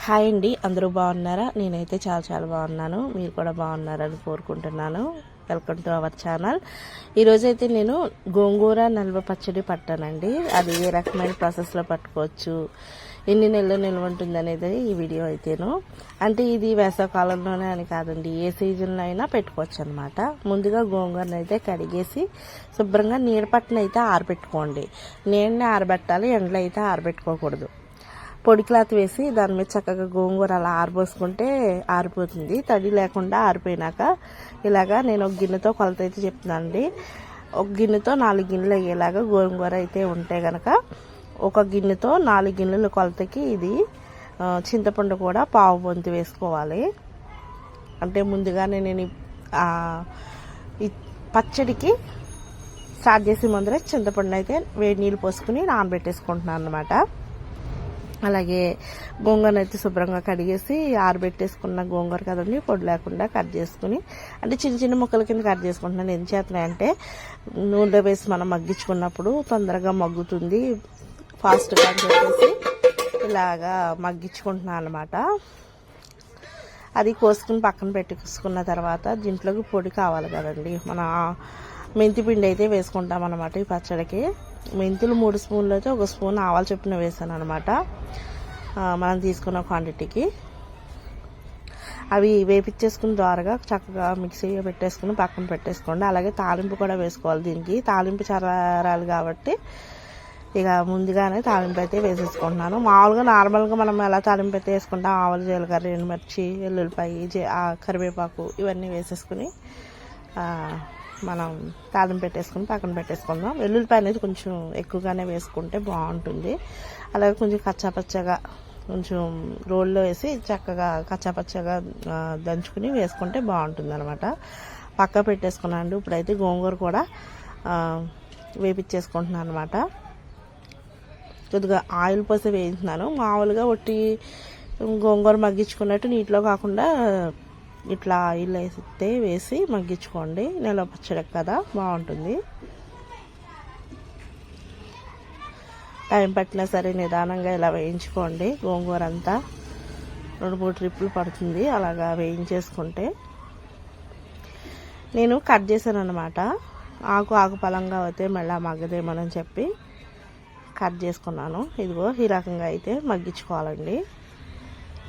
Hi అండి, అందరూ బాగున్నారా? నేనైతే చాలా బాగున్నాను. మీరు కూడా బాగున్నారని కోరుకుంటున్నాను. Welcome to our channel. ఈరోజైతే నేను గోంగూర నిల్వ పచ్చడి పట్టానండి. అది ఏ రకమైన ప్రాసెస్లో పట్టుకోవచ్చు, ఎన్ని నెలలు నిల్వ ఉంటుంది అనేది ఈ వీడియో అయితేను. అంటే ఇది వేసవకాలంలోనే అని కాదండి, ఏ సీజన్లో అయినా పెట్టుకోవచ్చు అనమాట. ముందుగా గోంగూరను అయితే కడిగేసి శుభ్రంగా నీడ పట్టున అయితే ఆరబెట్టుకోండి. నీడని ఆరబెట్టాలి, ఎండలో అయితే ఆరబెట్టుకోకూడదు. పొడి క్లాత్ వేసి దాని మీద చక్కగా గోంగూర అలా ఆరబోసుకుంటే ఆరిపోతుంది. తడి లేకుండా ఆరిపోయినాక ఇలాగా నేను ఒక గిన్నెతో కొలత అయితే చెప్తున్నానండి. ఒక గిన్నెతో 4 గిన్నెలు అయ్యేలాగా గోంగూర అయితే ఉంటే కనుక ఒక గిన్నెతో 4 గిన్నెల కొలతకి ఇది చింతపండు కూడా పావు వంతు వేసుకోవాలి. అంటే ముందుగానే నేను ఈ పచ్చడికి స్టార్ట్ చేసే ముందరే చింతపండు అయితే వేడి నీళ్ళు పోసుకుని నానబెట్టేసుకుంటున్నాను అనమాట. అలాగే గోంగూర అయితే శుభ్రంగా కడిగేసి ఆరబెట్టేసుకున్న గోంగూర కదండి, పొడి లేకుండా కట్ చేసుకుని అంటే చిన్న ముక్కల కింద కట్ చేసుకుంటున్నాను. ఏం చేస్తున్నాయి అంటే నూనెలో వేసి మనం మగ్గించుకున్నప్పుడు తొందరగా మగ్గుతుంది ఫాస్ట్గా అని చెప్పేసి ఇలాగా మగ్గించుకుంటున్నాను అనమాట. అది కోసుకుని పక్కన పెట్టుకున్న తర్వాత దీంట్లోకి పొడి కావాలి కదండి. మన మెంతి పిండి అయితే వేసుకుంటాం అనమాట ఈ పచ్చడికి. మెంతులు 3 స్పూన్లు అయితే 1 స్పూన్ ఆవాలు చొప్పున వేసాను అనమాట మనం తీసుకున్న క్వాంటిటీకి. అవి వేపించేసుకుని ద్వారగా చక్కగా మిక్సీ పెట్టేసుకుని పక్కన పెట్టేసుకోండి. అలాగే తాలింపు కూడా వేసుకోవాలి. దీనికి తాలింపు చల్లారాలి కాబట్టి ఇక ముందుగానే తాలింపు అయితే వేసేసుకుంటున్నాను. మామూలుగా నార్మల్గా మనం ఎలా తాలింపు అయితే వేసుకుంటాం, ఆవాలు, జీలకర్ర, ఎండుమిర్చి, ఎల్లుల్లిపాయ, కరివేపాకు ఇవన్నీ వేసేసుకుని మనం తాలింపు పెట్టేసుకుని పక్కన పెట్టేసుకుందాం. వెల్లుల్లిపాయ అనేది కొంచెం ఎక్కువగానే వేసుకుంటే బాగుంటుంది. అలాగే కొంచెం కచ్చాపచ్చగా కొంచెం రోల్లో వేసి చక్కగా కచ్చాపచ్చగా దంచుకుని వేసుకుంటే బాగుంటుంది అనమాట. పక్క పెట్టేసుకున్నాను. ఇప్పుడైతే గోంగూర కూడా వేపించేసుకుంటున్నాను అనమాట. కొద్దిగా ఆయిల్ పోసి వేయించున్నాను. మామూలుగా ఒట్టి గోంగూర మగ్గించుకున్నట్టు నీటిలో కాకుండా ఇట్లా ఆయిల్ అయితే వేసి మగ్గించుకోండి. నిల్వ పచ్చడి కదా, బాగుంటుంది. టైం పట్టినా సరే నిదానంగా ఇలా వేయించుకోండి. గోంగూర అంతా 2-3 ట్రిప్పులు పడుతుంది అలాగా వేయించేసుకుంటే. నేను కట్ చేశాను అనమాట. ఆకు పలంగా అయితే మళ్ళీ మగ్గదేమోనని చెప్పి కట్ చేసుకున్నాను. ఇదిగో ఈ రకంగా అయితే మగ్గించుకోవాలండి.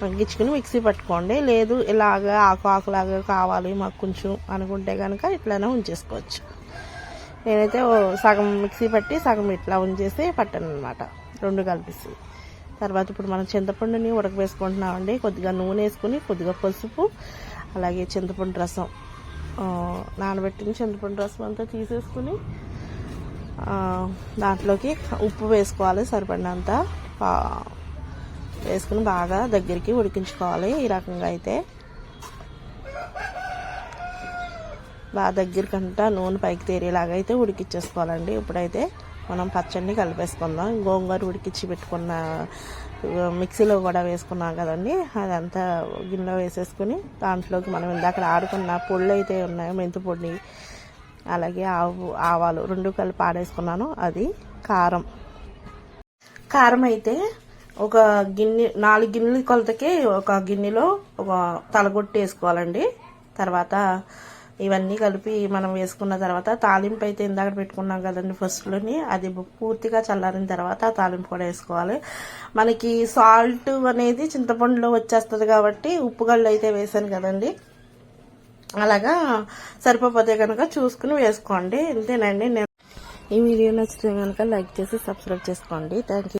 మగ్గించుకుని మిక్సీ పట్టుకోండి. లేదు ఇలాగా ఆకులాగా కావాలి మాకు కొంచెం అనుకుంటే కనుక ఇట్లానే ఉంచేసుకోవచ్చు. నేనైతే సగం మిక్సీ పట్టి సగం ఇట్లా ఉంచేసి పట్టాను అనమాట, 2 కలిపేసి. తర్వాత ఇప్పుడు మనం చింతపండుని ఉడకవేసుకుంటున్నామండి. కొద్దిగా నూనె వేసుకుని కొద్దిగా పసుపు, అలాగే చింతపండు రసం, నానబెట్టిన చింతపండు రసం అంతా తీసేసుకుని దాంట్లోకి ఉప్పు వేసుకోవాలి సరిపడినంత వేసుకుని బాగా దగ్గరికి ఉడికించుకోవాలి. ఈ రకంగా అయితే బాగా దగ్గరికంతా నూనె పైకి తేరేలాగా అయితే ఉడికిచ్చేసుకోవాలండి. ఇప్పుడైతే మనం పచ్చడిని కలిపేసుకుందాం. గోంగూర ఉడికిచ్చి పెట్టుకున్న మిక్సీలో కూడా వేసుకున్నాం కదండి, అదంతా గిన్నెలో వేసేసుకుని దాంట్లోకి మనం ఇందాక ఆడుకున్న పొళ్ళు అయితే ఉన్నాయి, మెంతి పొడి, అలాగే ఆవాలు 2 కలిపి ఆడేసుకున్నాను. అది కారం అయితే ఒక గిన్నె 4 గిన్నెల కొలతకి ఒక గిన్నెలో ఒక తలగొట్టి వేసుకోవాలండి. తర్వాత ఇవన్నీ కలిపి మనం వేసుకున్న తర్వాత తాలింపు అయితే ఇందాక పెట్టుకున్నాం కదండి ఫస్ట్లోని, అది పూర్తిగా చల్లారిన తర్వాత ఆ తాలింపు కూడా వేసుకోవాలి. మనకి సాల్ట్ అనేది చింతపండులో వచ్చేస్తుంది కాబట్టి ఉప్పు గళ్ళు అయితే వేసాను కదండి, అలాగా సరిపోతే కనుక చూసుకుని వేసుకోండి. అంతేనండి. ఈ వీడియో నచ్చితే కనుక లైక్ చేసి సబ్స్క్రైబ్ చేసుకోండి. Thank you.